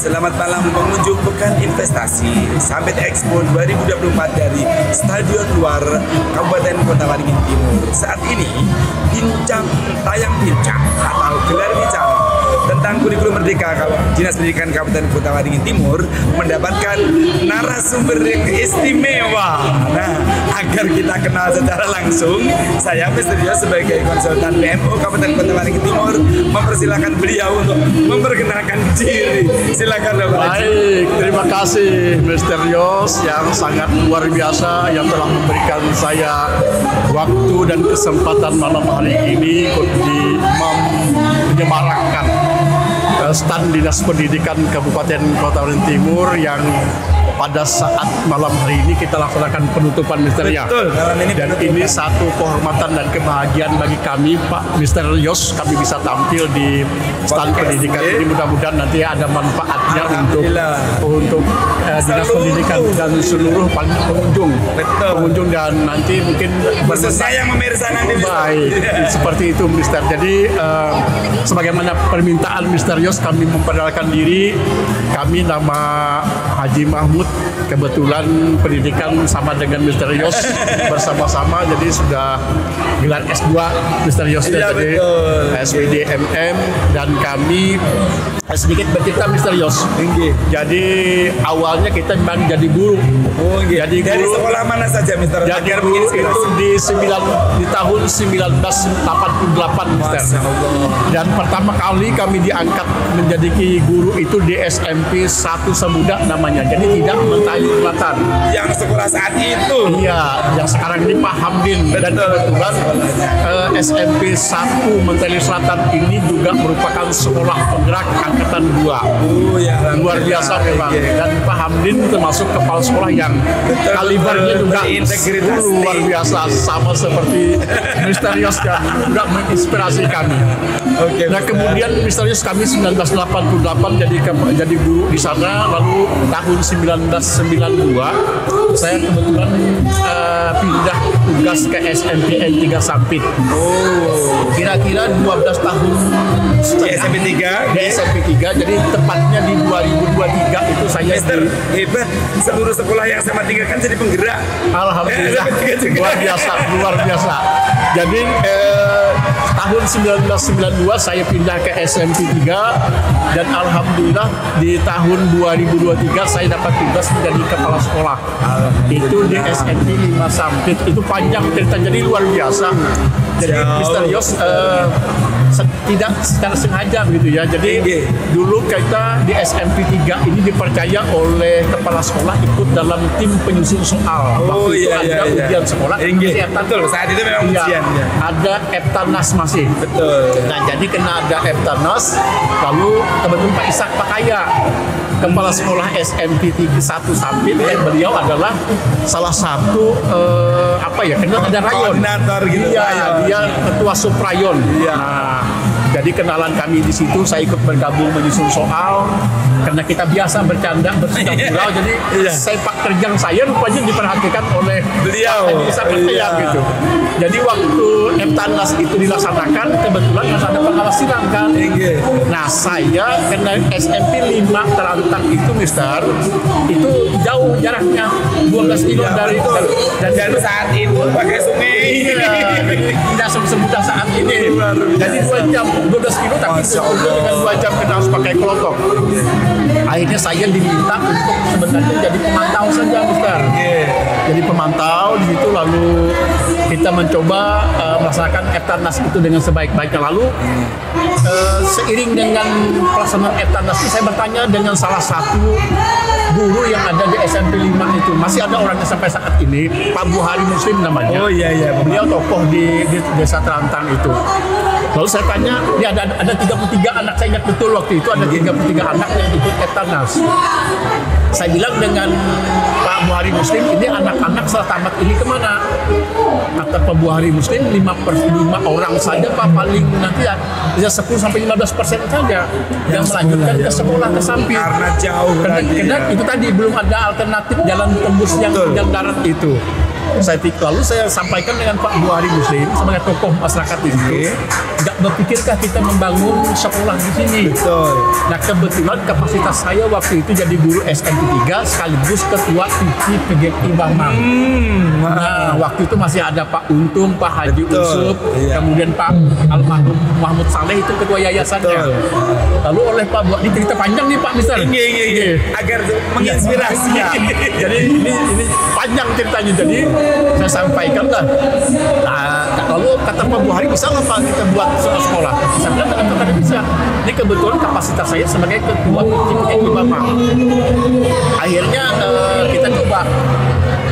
Selamat malam pengunjung Pekan Investasi Summit Expo 2024 dari Stadion Luar Kabupaten Kota Waringin Timur. Saat ini tayang bincang atau gelar bicara tentang kurikulum merdeka kalau Dinas Pendidikan Kabupaten Kota Waringin Timur mendapatkan narasumber yang istimewa. Nah, agar kita kenal secara langsung, saya Misterius sebagai konsultan PMO Kabupaten Kota Waringin Timur mempersilahkan beliau untuk memperkenalkan diri. Silakan Bapak. Baik, terima kasih Misterius yang sangat luar biasa yang telah memberikan saya waktu dan kesempatan malam hari ini untuk menyemarakkan stand Dinas Pendidikan Kabupaten Kota Waringin Timur yang pada saat malam hari ini kita laksanakan penutupan Misterius. Betul, dan ini satu kehormatan dan kebahagiaan bagi kami Pak Misterius, kami bisa tampil di stand pendidikan ini. Mudah-mudahan nanti ada manfaatnya untuk Dinas Pendidikan dan seluruh pengunjung. Betul. Pengunjung dan nanti mungkin khususnya yang memirsa nanti. Baik, seperti itu Mister. Jadi sebagaimana permintaan Misterius, kami memperkenalkan diri. Kami nama Haji Mahmud, kebetulan pendidikan sama dengan Misterius bersama-sama, jadi sudah gelar S2 Misterius dari SPD MM, dan kami sedikit bercerita Misterius. Jadi awalnya kita memang jadi guru. Jadi dari guru, sekolah mana saja Mister? Jadi guru itu di tahun 1988 Mister. Dan pertama kali kami diangkat menjadi guru itu di SMP 1 Semuda namanya. Jadi tidak Mentari Selatan. Yang sekolah saat itu. Iya, yang sekarang ini Pak Hamdin. Dan kebetulan SMP 1 Mentari Selatan ini juga merupakan sekolah penggerak angkatan 2. Oh ya, luar biasa memang. Dan Pak Hamdin termasuk kepala sekolah yang kalibernya juga luar biasa, sama seperti Misterius dan juga menginspirasi kami. Nah, kemudian Misterius kami 1988 jadi guru di sana, lalu tahun 1992 saya kebetulan pindah tugas ke SMPN 3 Sampit. Kira-kira 12 tahun di SMP 3. Di SMP 3, jadi tepatnya di 2023 itu saya hebat. Seluruh sekolah yang sama tinggalkan jadi penggerak. Alhamdulillah, luar biasa. Jadi tahun 1992 saya pindah ke SMP 3, dan alhamdulillah di tahun 2023 saya dapat tugas menjadi kepala sekolah. Itu di SMP 5 Sampit. Itu panjang cerita, jadi luar biasa. Jadi Misterius tidak secara sengaja begitu ya. Jadi dulu kita di SMP 3 ini dipercaya oleh kepala sekolah ikut dalam tim penyusun soal. Waktu itu ada ujian sekolah. Betul, saat itu memang ujian. Ada Eptanas masih. Betul. Nah, jadi kena ada Eptanas, lalu kebetulan Pak Ishak Pakaya, kepala sekolah SMP 1 Sampit, beliau adalah salah satu kena ada rayon. Koordinator gitu. Iya, dia ketua suprayon. Nah, jadi kenalan kami di situ, saya ikut bergabung menyusun soal karena kita biasa bercanda bersudah-gurau. Jadi sepak terjang saya rupanya diperhatikan oleh beliau. Gitu. Jadi waktu Eptanas itu dilaksanakan, kebetulan harus ada pengawas sidang kan. Nah, saya kena SMP 5 Terantang itu Mister, itu jauh jaraknya 12 kilo dari dan saat itu pakai sungai. Tidak semudah saat ini. Jadi 2 jam 12 kilo, tapi dengan 2 jam kita harus pakai kelotok. Akhirnya saya diminta untuk sebenarnya jadi pemantau saja Mister. Jadi pemantau di situ, lalu kita mencoba melaksanakan Eptanas itu dengan sebaik-baiknya. Lalu seiring dengan pelaksanaan Eptanas itu, saya bertanya dengan salah satu guru yang ada di SMP 5 itu, masih ada orangnya sampai saat ini, Pak Buhari Muslim namanya. Beliau tokoh di desa Terantang itu. Lalu saya tanya, dia ada 33 anak, saya ingat betul waktu itu ada 33 anak yang ikut Eptanas. Saya bilang dengan Pak Buhari Muslim, ini anak-anak setelah tamat ini kemana? Kata Pak Buhari Muslim, 5 orang saja Pak, paling nanti ya 10-15% saja yang melanjutkan ke sekolah ke Sampit. Karena jauh. Karena itu tadi belum ada alternatif jalan tembus yang darat itu. lalu saya sampaikan dengan Pak Buhari Muslim sebagai tokoh masyarakat di situ. Nggak berpikirkah kita membangun sekolah di sini? Betul. Nah kebetulan kapasitas saya waktu itu jadi guru SMP 3 sekaligus ketua TV PGRI Bamang. Nah waktu itu masih ada Pak Untung, Pak Haji Usuf, kemudian Pak Almarhum Muhammad Saleh itu ketua yayasannya. Lalu oleh Pak Buat, ini cerita panjang nih Pak Mister. Agar menginspirasi. Jadi ini panjang ceritanya. Jadi saya sampaikan lah. Nah, lalu kata Pak Buhari, bisa nggak Pak kita buat sekolah? Saya bilang tidak bisa. Ini kebetulan kapasitas saya sebagai ketua PGRI Bamang. Akhirnya kita coba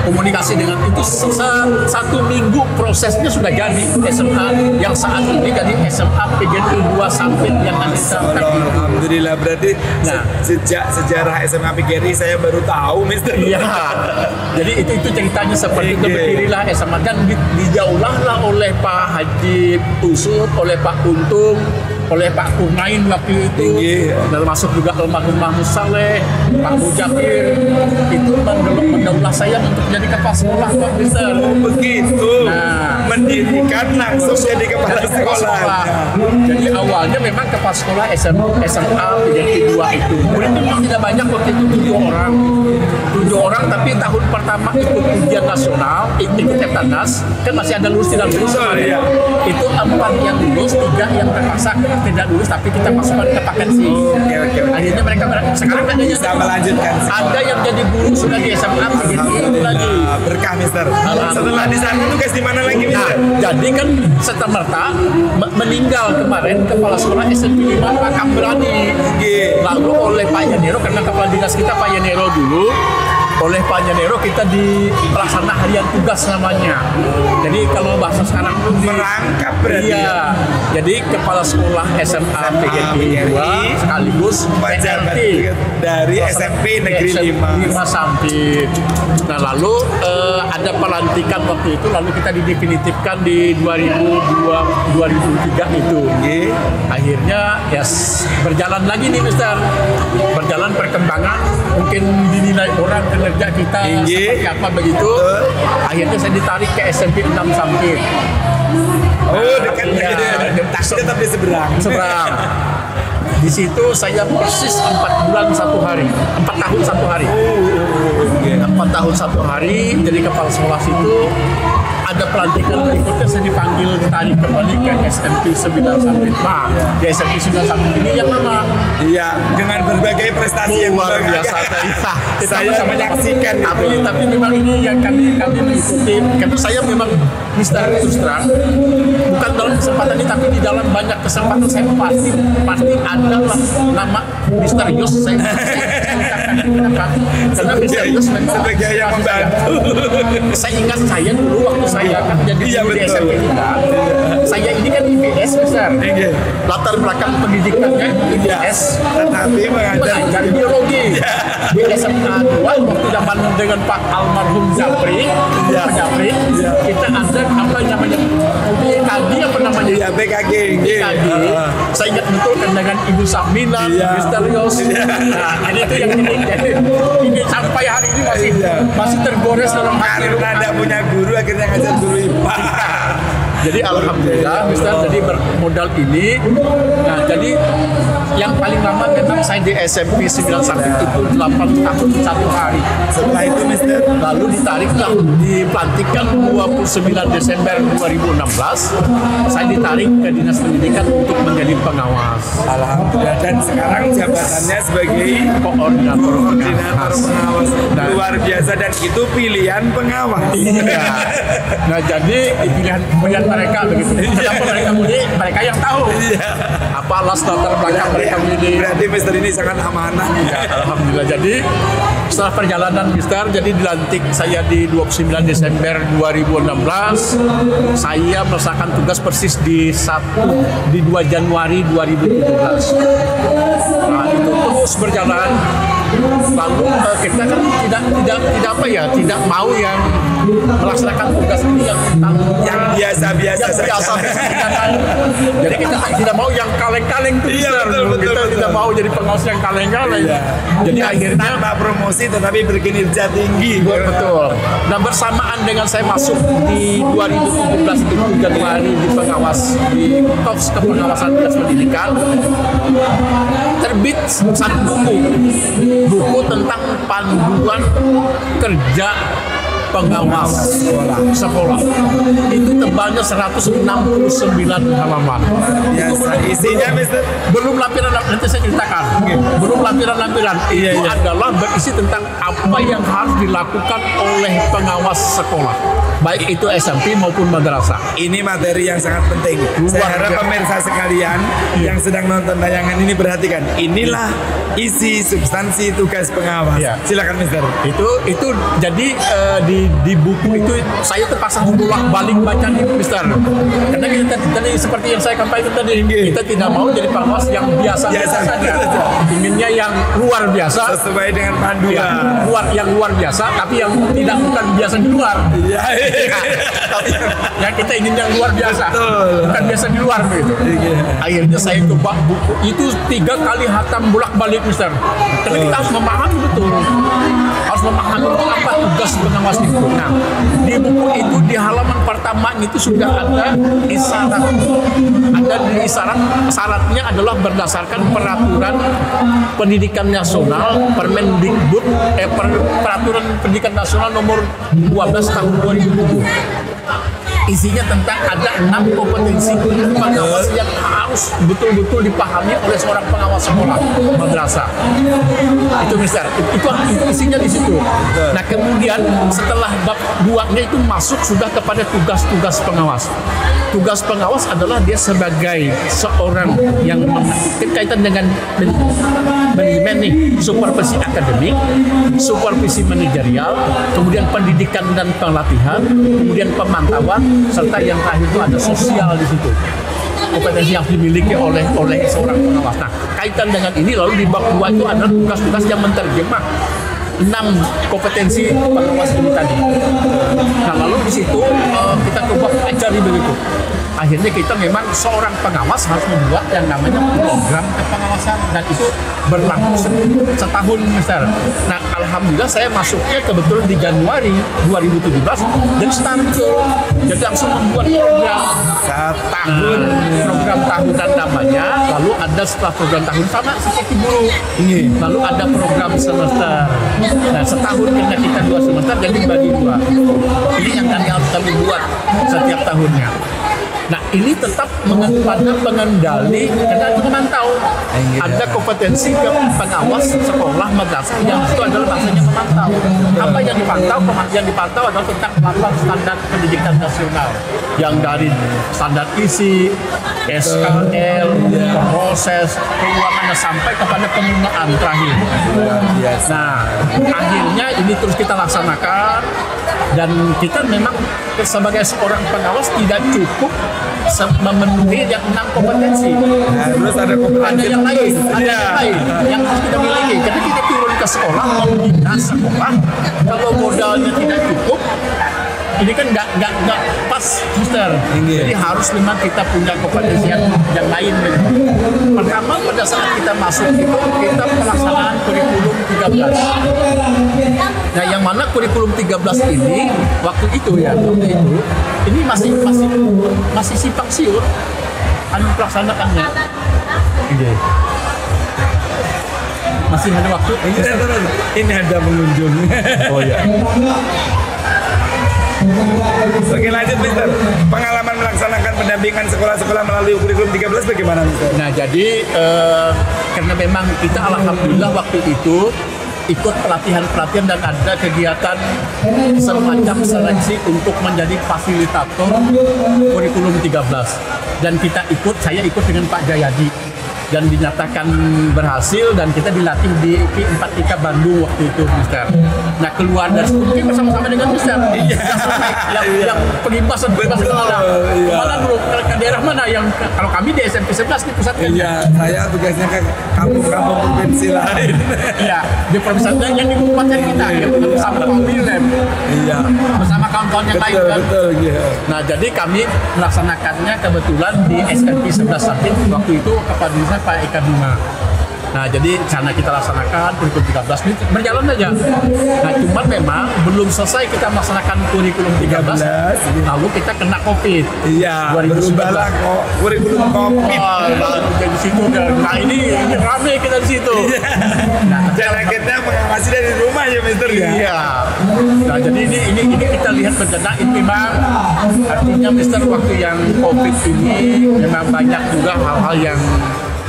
komunikasi dengan itu, 1 minggu prosesnya sudah jadi SMA yang saat ini jadi SMA PGRI 2 Sampit yang ada di Sampit. Alhamdulillah, berarti sejak sejarah SMA PGRI saya baru tahu, Mister. Iya. Jadi itu ceritanya seperti itu, berdirilah SMA dan dijaulahlah oleh Pak Haji Usuf, oleh Pak Untung, oleh Pak Kurnain waktu itu, termasuk juga almarhum Mahmud Saleh, Pak Mujakir, itu mendaulah saya untuk jadi kepala sekolah Pak Mister. Oh begitu. Nah, mendirikan langsung jadi kepala sekolah. Jadi awalnya memang kepala sekolah SMA PGRI 2 itu. Muridnya memang tidak banyak waktu itu, 7 orang, tapi tahun pertama ikut ujian nasional, ikut Eptanas, kan masih ada lulus tidak lulus. Itu 4 yang lulus, 3 yang terpaksa tidak lulus, tapi kita masukkan ke vakansi. Akhirnya mereka sekarang kan bisa melanjutkan. Ada yang jadi guru sudah di SMA PGRI lagi. Berkah Mister. Setelah di sana tugas di mana lagi Mister? Jadi kan serta-merta meninggal kemarin kepala sekolah SMP 5 Pak Kambrani. Lalu oleh Pak Yanero, karena kepala dinas kita Pak Yanero dulu, oleh Pak Yanero kita di pelaksana harian tugas namanya. Jadi kalau bahasa sekarang itu merangkap berarti. Iya. Jadi kepala sekolah SMA PGRI 2 sekaligus pejabat dari SMP Negeri 5 Sampit. Nah lalu ada pelantikan waktu itu, lalu kita didefinitifkan di 2003 itu. Akhirnya berjalan lagi nih Mister. Berjalan perkembangan, mungkin dinilai orang kinerja kita seperti apa begitu. Akhirnya saya ditarik ke SMP 6 Sampit. Oh dekat tetap di seberang. Di situ saya persis 4 bulan 1 hari, 4 tahun 1 hari. 4 tahun 1 hari jadi kepala sekolah situ. Ada pelantikan berikutnya saya dipanggil ditarik kembali ke SMP 9 Sampit. Nah, di SMP 9 Sampit ini yang lama. Iya, dengan berbagai prestasi yang luar biasa. Saya menyaksikan. Tapi memang ini yang kami mengikuti. Karena saya memang Mister terus terang, bukan dalam kesempatan ini, tapi di dalam banyak kesempatan saya pasti ada nama Mister Yos. Saya karena Mister Yos memang sebagai yang membantu. Saya ingat saya dulu waktu saya kan jadi di SMP kita. Saya ini kan IPS besar. Latar belakang pendidikannya IPS, tetapi mengajar biologi. Di SMA 2 waktu zaman dengan Pak Almarhum Japri, kita ada apa namanya BKG apa namanya? Iya BKG. Saya ingat betul kan dengan Ibu Samina, Mister Yos. Nah ini tuh yang ini sampai hari ini masih tergores dalam hati. Karena tidak punya guru akhirnya ngajar guru IPA. Jadi alhamdulillah Mister, jadi bermodal ini. Nah jadi yang paling lama memang saya di SMP 9 Sampit itu 8 tahun 1 hari. Setelah itu Mister, lalu ditariklah, dipelantikan 29 Desember 2016. Saya ditarik ke Dinas Pendidikan untuk menjadi pengawas. Alhamdulillah, dan sekarang jabatannya sebagai koordinator pengawas. Luar biasa, dan itu pilihan pengawas. Iya. Nah jadi pilihan mereka begitu. Kenapa mereka milih? Mereka yang tahu. Apa alas latar belakang mereka milih. Berarti Mister ini sangat amanah. Ya, alhamdulillah. Jadi setelah perjalanan Mister, jadi dilantik saya di 29 Desember 2016. Saya melaksanakan tugas persis di 2 Januari 2017. Nah, itu terus berjalan. Lalu kita kan tidak mau yang melaksanakan tugas ini yang biasa saja. Jadi kita tidak mau yang kaleng-kaleng tuh, Iya, Mister. betul, Kita tidak mau jadi pengawas yang kaleng-kaleng. Iya. Jadi akhirnya tanpa promosi tetapi berkinerja tinggi. betul. Nah, bersamaan dengan saya masuk di 2017 itu Januari di pengawas di Korps Kepengawasan Dinas Pendidikan, terbit satu buku tentang panduan kerja pengawas sekolah. Itu tebalnya 169 halaman. Biasa. Isinya Mister? Belum lampiran, nanti saya ceritakan. Belum lampiran-lampiran. Itu adalah berisi tentang apa yang harus dilakukan oleh pengawas sekolah, baik itu SMP maupun madrasah. Ini materi yang sangat penting. Saya harap pemirsa sekalian yang sedang nonton tayangan ini perhatikan. Inilah isi substansi tugas pengawas. Iya. Silakan Mister. Itu jadi di buku itu saya terpaksa bolak-balik baca nih, Mister. Karena kita tadi seperti yang saya sampaikan tadi, kita tidak mau jadi pengawas yang biasa saja. Inginnya yang luar biasa. Sesuai dengan panduan. Yang luar biasa, tapi yang tidak bukan biasa di luar. Iya. Tapi yang kita ingin yang luar biasa, Betul. bukan biasa di luar begitu. Akhirnya saya coba buku itu 3 kali hatam bolak-balik, Mister. Karena kita harus memahami betul, harus memahami apa tugas pengawas itu. Nah, di buku itu di halaman pertama itu sudah ada isyarat. Ada di isyarat, syaratnya adalah berdasarkan peraturan pendidikan nasional Permendikbud peraturan pendidikan nasional nomor 12 tahun 2007. Isinya tentang ada 6 kompetensi pengawas yang harus betul-betul dipahami oleh seorang pengawas sekolah madrasah. Itu Mister, itu isinya di situ. Nah, kemudian setelah bab 2-nya itu masuk sudah kepada tugas-tugas pengawas. Tugas pengawas adalah dia sebagai seorang yang berkaitan dengan manajemen nih, supervisi akademik, supervisi manajerial, kemudian pendidikan dan pelatihan, kemudian pemantauan, serta yang terakhir itu ada sosial di situ. Kompetensi yang dimiliki oleh seorang pengawas. Nah, kaitan dengan ini lalu di bab 2 itu adalah tugas-tugas yang menerjemah 6 kompetensi pengawas ini tadi. Nah, lalu di situ kita coba pelajari begitu. Akhirnya kita memang seorang pengawas harus membuat yang namanya program kepengawasan, dan itu berlangsung setahun, Mister. Nah, alhamdulillah saya masuknya kebetulan di Januari 2017 dan start jadi langsung membuat program Setahun. program tahunan namanya. Lalu ada setelah program tahun sama seperti guru. Lalu ada program semester. Nah, setahun karena kita 2 semester jadi bagi 2. Ini yang kami buat setiap tahunnya. Nah, ini tetap pada pengendali karena itu memantau. Ada kompetensi ke pengawas sekolah madrasah yang itu adalah bahasanya memantau. Apa yang dipantau? Yang dipantau adalah tentang penerapan standar pendidikan nasional yang dari standar isi, SKL, proses keuangannya sampai kepada penggunaan terakhir. Nah, akhirnya ini terus kita laksanakan, dan kita memang sebagai seorang pengawas tidak cukup memenuhi yang 6 kompetensi. Nah, terus ada kompetensi yang lain, yang harus kita miliki. Karena kita turun ke sekolah, membina sekolah, kalau modalnya tidak cukup, ini kan nggak pas, Mister. Jadi harus memang kita punya kompetensi yang lain. Pertama, pada saat kita masuk itu kita pelaksanaan kurikulum 13. Nah, yang mana kurikulum 13 ini waktu itu ini masih simpang siur pelaksanaannya. Masih ada waktu. Ini ada pengunjung. Oh ya. Oke, lanjut Mister. Pengalaman melaksanakan pendampingan sekolah-sekolah melalui kurikulum 13 bagaimana Mister? Nah, jadi karena memang kita alhamdulillah waktu itu ikut pelatihan-pelatihan dan ada kegiatan semacam seleksi untuk menjadi fasilitator kurikulum 13. Dan saya ikut dengan Pak Jayadi. dan dinyatakan berhasil dan kita dilatih di P4TK Bandung waktu itu, Mister. Nah keluar dari situ mungkin bersama-sama dengan Mister. Yang pengibasan kemana? Kemana bro? Ke daerah mana? Yang kalau kami di SMP 11 di pusat kan? Iya, saya tugasnya ke kampung-kampung provinsi lain. Iya, di provinsi yang di kabupaten kita, yang bersama Pak William. Iya. Bersama kawan-kawan yang lain kan. Betul, iya. Nah jadi kami melaksanakannya kebetulan di SMP 11 Sapin waktu itu kepada Pak Eka Bima. Nah jadi karena kita laksanakan kurikulum 13 ini berjalan aja. Nah cuman memang belum selesai kita melaksanakan kurikulum 13 lalu kita kena COVID. Iya, berubahlah kok kurikulum COVID. Lalu jadi situ kan. Nah ini rame kita di situ. Nah kita mengawasi dari rumah ya Mister ya. Iya. Nah jadi ini kita lihat bencana ini memang artinya Mister waktu yang COVID ini memang banyak juga hal-hal yang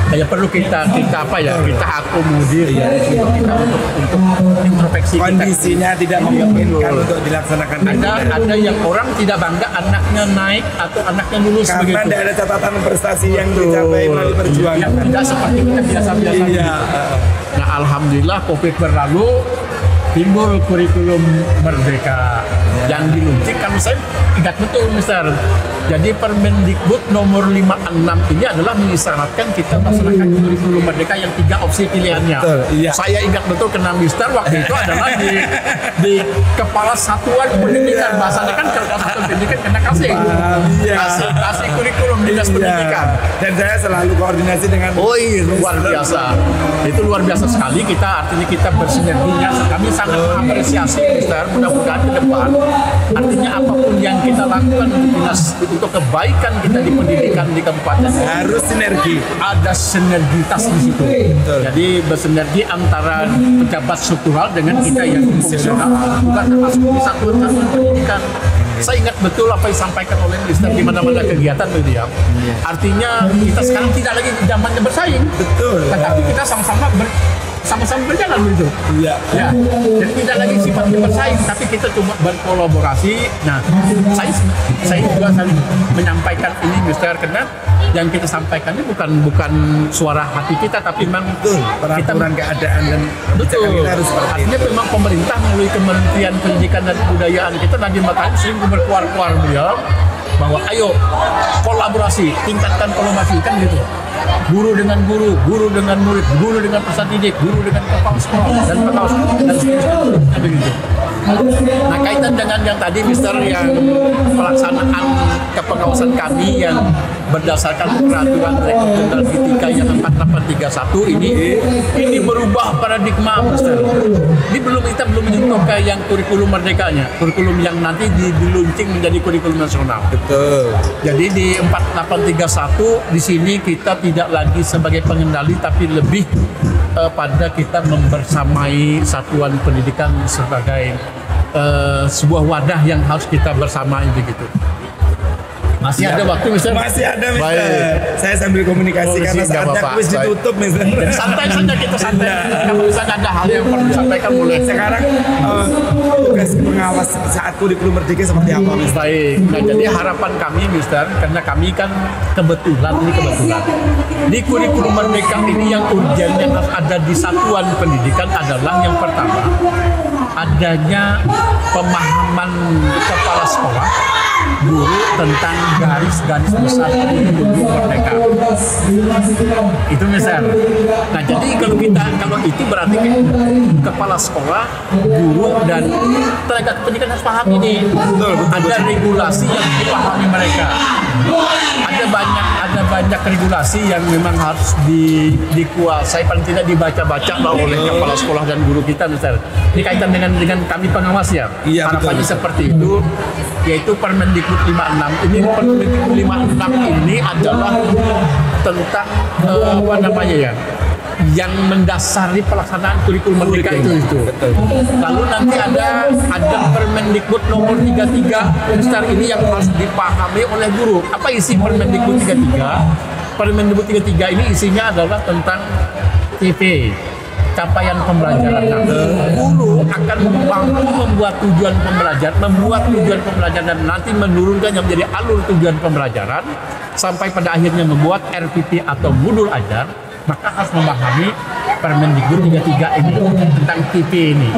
kayak perlu kita apa ya, kita akomodir ya untuk kita untuk introspeksi kondisinya kita. Tidak memungkinkan untuk dilaksanakan. Ada yang orang tidak bangga anaknya naik atau anaknya lulus karena begitu. tidak ada catatan prestasi yang dicapai melalui perjuangan. Yang tidak seperti kita biasa-biasa. Iya. Nah alhamdulillah COVID berlalu, timbul kurikulum Merdeka yang diluncurkan. Kalau saya ingat betul Mister, jadi Permendikbud nomor 56 ini adalah mengisyaratkan kita melaksanakan kurikulum Merdeka yang 3 opsi pilihannya. Betul, iya. Saya ingat betul kena Mister waktu itu adalah di Kepala Satuan Pendidikan. Bahasanya kan Kepala Satuan Pendidikan kena kasih kasih kurikulum dinas pendidikan. Dan saya selalu koordinasi dengan luar biasa. Itu luar biasa sekali, kita artinya kita bersinerginya. Kami sangat mengapresiasi Mister, mudah-mudahan ke depan artinya apapun yang kita lakukan untuk kebaikan kita di pendidikan di kabupaten harus sinergi, ada sinergitas di situ. Betul. Jadi bersinergi antara pejabat struktural dengan kita yang fungsional, bukan termasuk di satuan pendidikan. Saya ingat betul apa yang disampaikan oleh Mister di mana-mana kegiatan gitu ya. Artinya kita sekarang tidak lagi zamannya bersaing, betul. Tetapi kita sama-sama berjalan gitu. Iya. Ya. Jadi tidak lagi sifatnya bersaing, tapi kita cuma berkolaborasi. Nah, saya juga menyampaikan ini Mister karena yang kita sampaikan ini bukan suara hati kita, tapi memang peraturan keadaan dan betul. Kita harus seperti artinya itu. Memang pemerintah melalui Kementerian Pendidikan dan Kebudayaan kita Nadiem Makarim sering berkuar-kuar beliau bahwa ayo kolaborasi, tingkatkan kolaborasi kan gitu. Guru dengan guru, guru dengan murid, guru dengan peserta didik, guru dengan kepala sekolah dan pengawas dan seterusnya begitu. Nah kaitan dengan yang tadi Mister yang pelaksanaan kepengawasan kami yang berdasarkan peraturan Rektor Jenderal Ketika yang 4831 ini berubah paradigma Mister. Ini kita belum menyentuh ke yang kurikulum merdekanya, kurikulum yang nanti diluncing menjadi kurikulum nasional. Betul. Jadi di 4831 di sini kita tidak lagi sebagai pengendali tapi lebih pada kita membersamai satuan pendidikan sebagai sebuah wadah yang harus kita bersamai begitu. Masih ada waktu Mister? Masih ada Mister. Baik. Saya sambil komunikasi karena saatnya kuis ditutup Mister. Santai saja kita santai. Kalau misalnya ada hal yang perlu disampaikan boleh. Sekarang tugas pengawas saat kurikulum Merdeka seperti apa Mister? Baik. Nah jadi harapan kami Mister, karena kami kan kebetulan di kurikulum Merdeka ini yang urgennya harus ada di satuan pendidikan adalah yang pertama adanya pemahaman kepala sekolah guru tentang garis-garis besar kurikulum Merdeka. Itu misal. Nah jadi kalau itu berarti kepala sekolah, guru dan tenaga pendidikan harus paham ini. Ada regulasi yang dipahami mereka. Ada banyak regulasi yang memang harus dikuasai, paling tidak dibaca-baca oleh kepala sekolah dan guru kita misal. Ini kaitan dengan kami pengawas ya. Iya, harapannya seperti itu, yaitu Permendikbud 56. Ini Permendikbud 56 ini adalah tentang yang mendasari pelaksanaan kurikulum Merdeka itu. Lalu nanti ada Permendikbud nomor 33 besar ini yang harus dipahami oleh guru. Apa isi Permendikbud 33? Permendikbud 33 ini isinya adalah tentang TV, capaian pembelajaran. Guru akan mampu membuat tujuan pembelajaran dan nanti menurunkannya menjadi alur tujuan pembelajaran sampai pada akhirnya membuat RPP atau modul ajar maka harus memahami Permendikbud 33 ini tentang TV ini.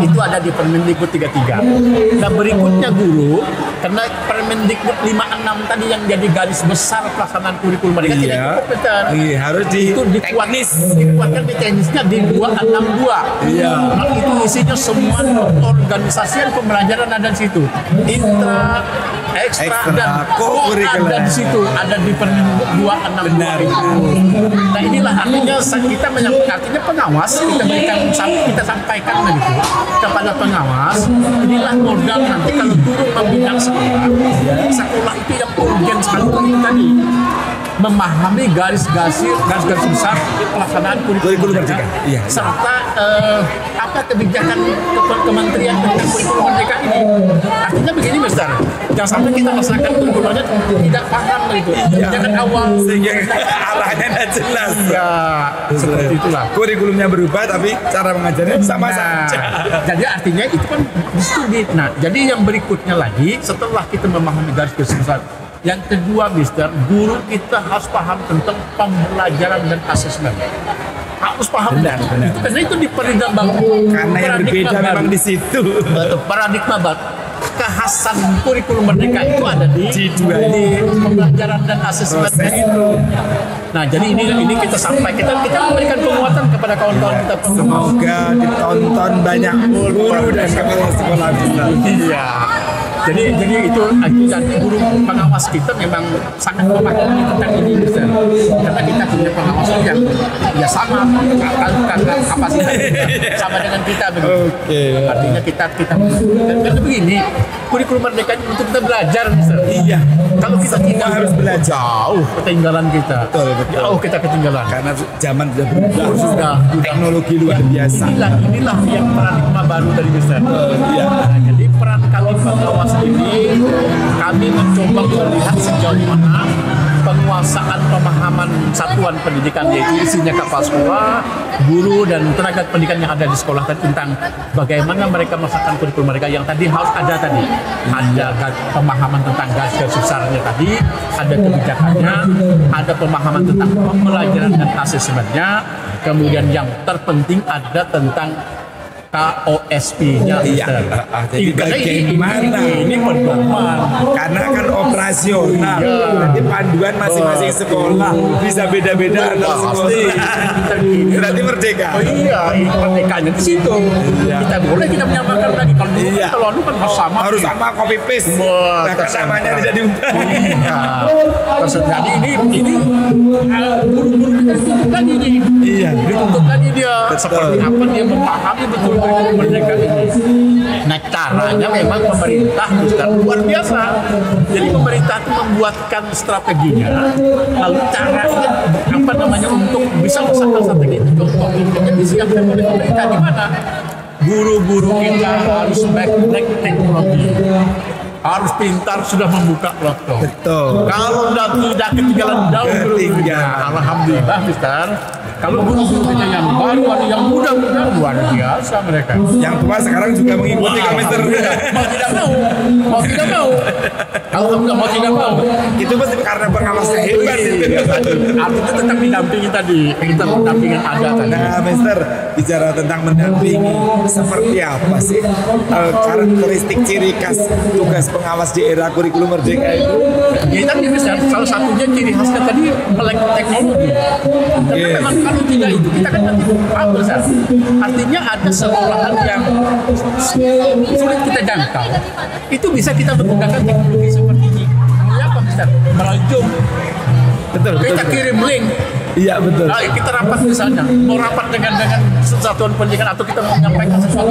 Itu ada di Permendikbud 33. Dan berikutnya guru, karena Permendikbud 56 tadi yang jadi garis besar pelaksanaan kurikulum mereka tidak cukup betul. Iya, harus dikuatkan di teknisnya di 262. Iya. Nah, itu isinya semua organisasi pembelajaran ada di situ. Intra, ekstra dan co-curricular ada di situ, ada di Permendikbud 262 itu. Nah, inilah artinya kita artinya pengawas kita sampaikan begitu kepada pengawas. Inilah modal nanti kalau turun membina sekolah itu yang urgen sekali itu tadi, memahami garis besar pelaksanaan kurikulum merdeka, serta apa kebijakan kementerian tentang kurikulum merdeka ini. Artinya begini, Mister, jangan sampai kita melaksanakan kurikulumnya tidak paham begitu. Kebijakan awal sehingga arahnya tidak jelas. Ya, seperti itulah. Kurikulumnya berubah tapi cara mengajarnya sama saja. Jadi artinya itu kan studi. Nah, jadi yang berikutnya lagi setelah kita memahami garis besar, yang kedua, Mister, guru kita harus paham tentang pembelajaran dan asesmen. Harus paham benar. Itu, karena itu di paradigma baru. Karena yang berbeda memang di situ. Paradigma baru. Kekhasan kurikulum merdeka itu ada di pembelajaran dan asesmen itu. Nah, jadi ini kita sampaikan, kita memberikan penguatan kepada kawan-kawan kita. Semoga ditonton banyak guru dan kepala sekolah kita. Iya. Jadi itu guru pengawas kita memang sangat memahami tentang ini, Mister. Karena kita punya pengawas yang ya sama kapasitas sama dengan kita begitu. Artinya kita karena begini, kurikulum merdeka ini untuk kita belajar, Mister. Iya. Kalau kita tidak harus belajar, jauh ketinggalan kita. Betul. Jauh kita ketinggalan. Karena zaman sudah berubah. Sudah. Teknologi luar biasa. Inilah yang paradigma baru dari Mister. Nah, jadi peran kami pengawas ini, kami mencoba melihat sejauh mana penguasaan pemahaman satuan pendidikan, yaitu isinya kepala sekolah, guru dan tenaga pendidikan yang ada di sekolah tentang bagaimana mereka melaksanakan kurikulum mereka yang tadi harus ada pemahaman tentang garis besarnya tadi, ada kebijakannya, ada pemahaman tentang pembelajaran dan asesmennya, kemudian yang terpenting ada tentang KOSP-nya, Mister. Jadi bagaimana ini pedoman, karena kan operasional. Nanti panduan masing-masing sekolah bisa beda-beda antar sekolah. Berarti merdeka. Oh iya, merdekanya di situ. Kita kita menyamakan lagi. Kalau kan harus sama copy paste. Bahkan namanya tidak diubah. Jadi ini guru-guru kita dituntut lagi nih. Iya, dituntut lagi dia. Seperti apa dia memahami betul kurikulum merdeka ini. Nah, caranya memang pemerintah luar biasa. Jadi pemerintah itu membuatkan strateginya, lalu caranya untuk bisa melaksanakan strategi itu contohnya disiapkan oleh pemerintah di mana guru-guru kita harus melek teknologi, harus pintar, sudah membuka laptop. Betul. Kalau tidak ketinggalan jauh guru-gurunya, alhamdulillah, Mister. Kalau guru-guru kita yang baru, ada yang muda-muda, luar biasa mereka. Yang tua sekarang juga mengikuti Mister. Mau tidak mau. Alhamdulillah, mau tidak mau. Itu pasti karena pengawasnya hebat. Artinya tetap mendampingi tadi, kita mendampingin ada tadi. Nah, Mister, bicara tentang mendampingi, seperti apa sih karakteristik ciri khas tugas pengawas di era kurikulum merdeka itu? Ya tadi, Mister, salah satunya ciri khasnya tadi melek teknologi. Karena memang kalau tidak itu kita kan nanti apa, Mister? Artinya ada sekolahan yang sulit kita jangkau. Itu bisa kita menggunakan teknologi seperti ini. Apa, Mister? Melalui Zoom. Betul. Kita kirim link. Iya, betul. Nah, kita rapat misalnya, mau rapat dengan satuan pendidikan atau kita mau menyampaikan sesuatu.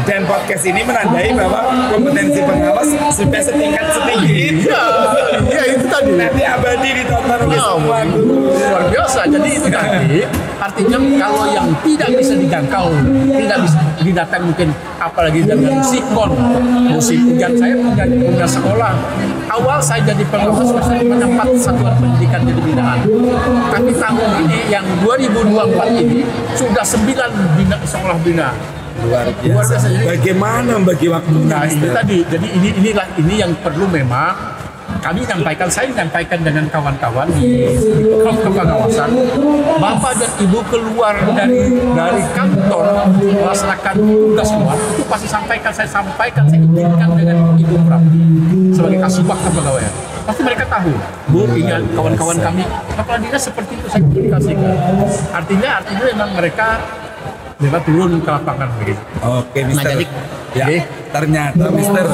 Dan podcast ini menandai bahwa kompetensi pengawas sudah setinggi itu. Iya, itu tadi. Nanti abadi ditonton oleh semua guru. Luar biasa. Jadi itu tadi. Artinya kalau yang tidak bisa dijangkau, tidak bisa didatang mungkin, apalagi dengan musim hujan, saya punya sekolah. Awal saya jadi pengawas, saya menempat satuan pendidikan jadi binaan. Tapi tahun ini yang 2024 ini sudah 9 sekolah bina. Luar biasa. Bagaimana bagi waktu? Nah, ini tadi. Jadi ini yang perlu memang saya menyampaikan dengan kawan-kawan di pengawasan, Bapak dan Ibu keluar dari kantor melaksanakan tugas luar, itu pasti saya sampaikan, saya izinkan dengan Ibu Prapti sebagai kasubag kepegawaian. Pasti mereka tahu, Bu, ini kawan-kawan kami, kepala dinas seperti itu saya komunikasikan. Artinya memang mereka turun ke lapangan begitu. Oke, Mister. Nah, jadi, ternyata Mister,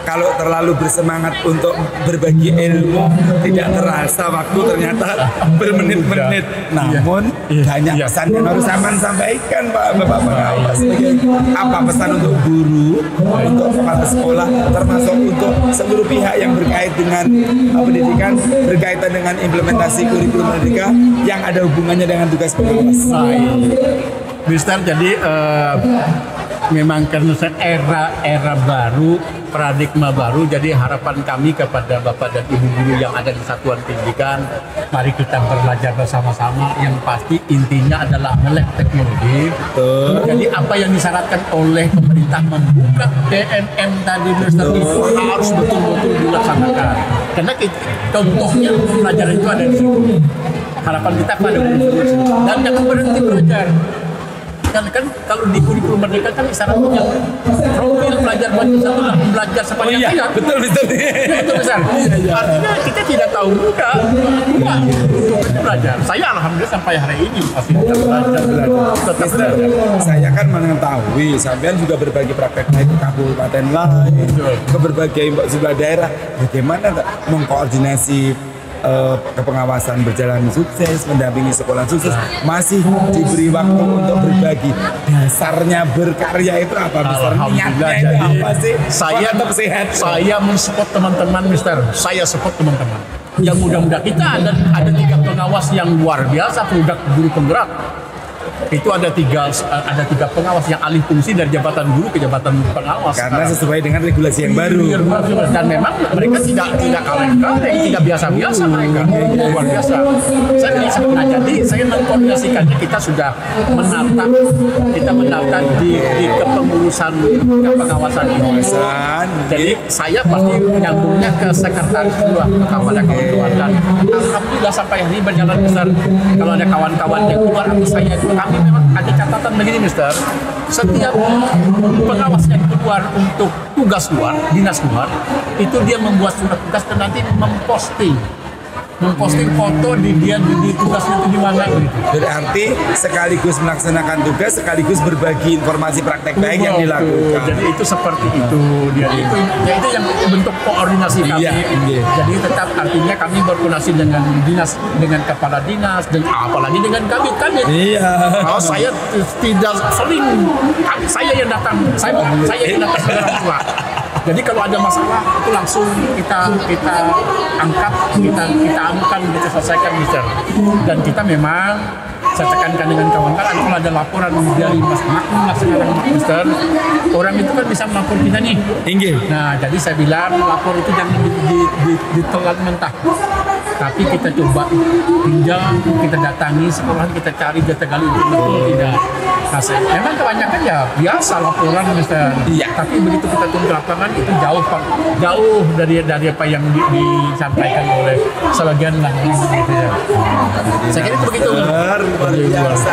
kalau terlalu bersemangat untuk berbagi ilmu tidak terasa waktu ternyata bermenit-menit. Namun banyak pesan yang harus Saman sampaikan, Pak Bapak pengawas. Apa pesan untuk guru, untuk kepala sekolah, termasuk untuk seluruh pihak yang berkait dengan pendidikan, berkaitan dengan implementasi kurikulum merdeka yang ada hubungannya dengan tugas pengawas. Mister, jadi memang karena era baru, paradigma baru, jadi harapan kami kepada Bapak dan Ibu guru yang ada di satuan pendidikan, mari kita belajar bersama-sama. Yang pasti intinya adalah melek teknologi. Jadi apa yang disyaratkan oleh pemerintah membuka PNM tadi, Mister, itu harus betul-betul dilaksanakan. Karena contohnya pembelajaran itu ada di situ. Harapan kita pada guru dan jangan berhenti belajar. Kan kalau di kurikulum merdeka kan syaratnya profil pelajar belajar sepanjang hayat. Betul. Betul besar. Artinya kita tidak tahu muda belajar. Saya alhamdulillah sampai hari ini masih tetap belajar. Saya kan mengetahui sampean juga berbagi praktek ke kabupaten lain, ke berbagai sebuah daerah. Bagaimana mengkoordinasi kepengawasan berjalan sukses, mendampingi sekolah sukses, masih diberi waktu untuk berbagi. Dasarnya berkarya itu apa, Mister? Niatnya itu apa sih? Saya mensupport teman-teman, Mister. Saya support teman-teman. Yang muda-muda kita ada 3 pengawas yang luar biasa, produk guru penggerak. Itu ada tiga pengawas yang alih fungsi dari jabatan guru ke jabatan pengawas. Karena sesuai dengan regulasi yang baru. Dan memang mereka tidak kaleng-kaleng, tidak biasa-biasa mereka. Luar biasa. Jadi saya mengkoordinasikannya, kita sudah menata di kepengurusan pengawasan ini. Jadi saya pasti menyambungnya ke sekretaris dua kepada kawan-kawan, dan alhamdulillah sampai hari ini berjalan besar. Kalau ada kawan-kawan yang keluar atau saya, kami memang ada catatan begini, Mister. Setiap pengawas yang keluar untuk tugas luar, dinas luar, itu dia membuat surat tugas dan nanti memposting foto di tugasnya itu di mana gitu. Berarti sekaligus melaksanakan tugas, sekaligus berbagi informasi praktek baik yang dilakukan. Jadi itu seperti itu dia. Itu yang bentuk koordinasi kami. Jadi tetap artinya kami berkoordinasi dengan dinas, dengan kepala dinas, dan apalagi dengan kabit. Kalau saya tidak sering, saya yang datang ke orang tua. Jadi kalau ada masalah itu langsung kita angkat, kita amukan, kita selesaikan, Mister. Dan kita memang saya tekankan dengan kawan-kawan, kalau ada laporan dari Mas sekarang, Mister, orang itu kan bisa melapor kita nih. Nah, jadi saya bilang lapor itu jangan ditelan mentah. Tapi kita coba pinjam, kita datangi sekolah, kita cari, kita gali betul tidak. Memang kebanyakan ya biasa laporan, Mister. Tapi begitu kita turun ke lapangan itu jauh dari apa yang disampaikan oleh sebagian lah gitu ya. Saya kira itu begitu. Luar biasa.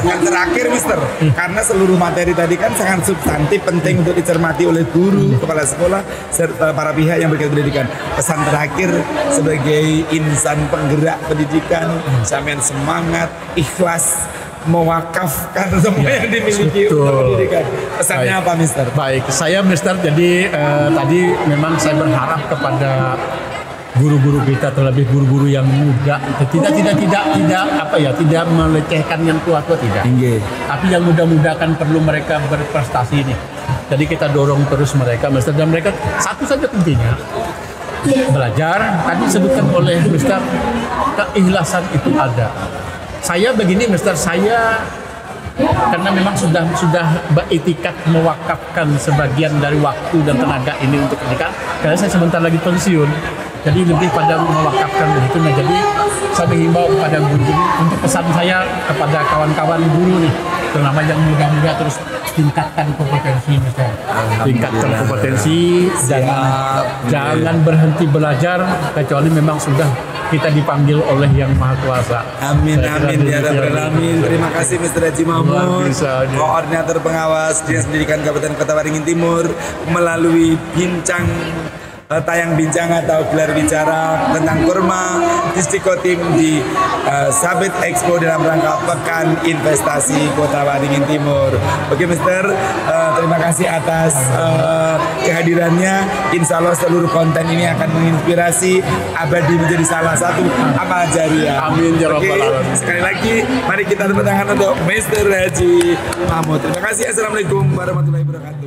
Yang terakhir, Mister, karena seluruh materi tadi kan sangat substantif, penting untuk dicermati oleh guru, kepala sekolah, serta para pihak yang berkaitan pendidikan. Pesan terakhir sebagai insan penggerak pendidikan, sampean semangat, ikhlas, mewakafkan semua yang dimiliki untuk pendidikan. Pesannya apa, Mister? Baik, saya, Mister, jadi tadi memang saya berharap kepada guru-guru kita, terlebih guru-guru yang muda, tidak melecehkan yang tua-tua, tidak. Tapi yang muda-muda kan perlu mereka berprestasi nih. Jadi kita dorong terus mereka, Mister, dan mereka satu saja pentingnya belajar. Tadi disebutkan oleh Mister, keikhlasan itu ada. Saya begini, Mister, saya karena memang sudah beretikat mewakafkan sebagian dari waktu dan tenaga ini untuk pendidikan, karena saya sebentar lagi pensiun. Jadi lebih pada mewakafkan begitu. Nah, jadi saya menghimbau kepada guru untuk pesan saya kepada kawan-kawan guru nih. terutama yang muda-muda terus tingkatkan kompetensi Mister. Tingkatkan kompetensi dan jangan berhenti belajar kecuali memang sudah kita dipanggil oleh Yang Maha Kuasa. Amin amin ya rabbal alamin. Terima kasih Mr. Haji Mahmud, Koordinator Pengawas Dinas Pendidikan Kabupaten Kota Waringin Timur, melalui tayang bincang atau gelar bicara tentang kurma Diskotim di Sabit Expo dalam rangka Pekan Investasi Kota Waringin Timur. Oke Mister, terima kasih atas kehadirannya. Insya Allah seluruh konten ini akan menginspirasi abadi menjadi salah satu amal jariah. Amin ya rabbal alamin. Sekali lagi mari kita tepuk tangan untuk Mr. Haji Mahmud. Terima kasih. Assalamualaikum warahmatullahi wabarakatuh.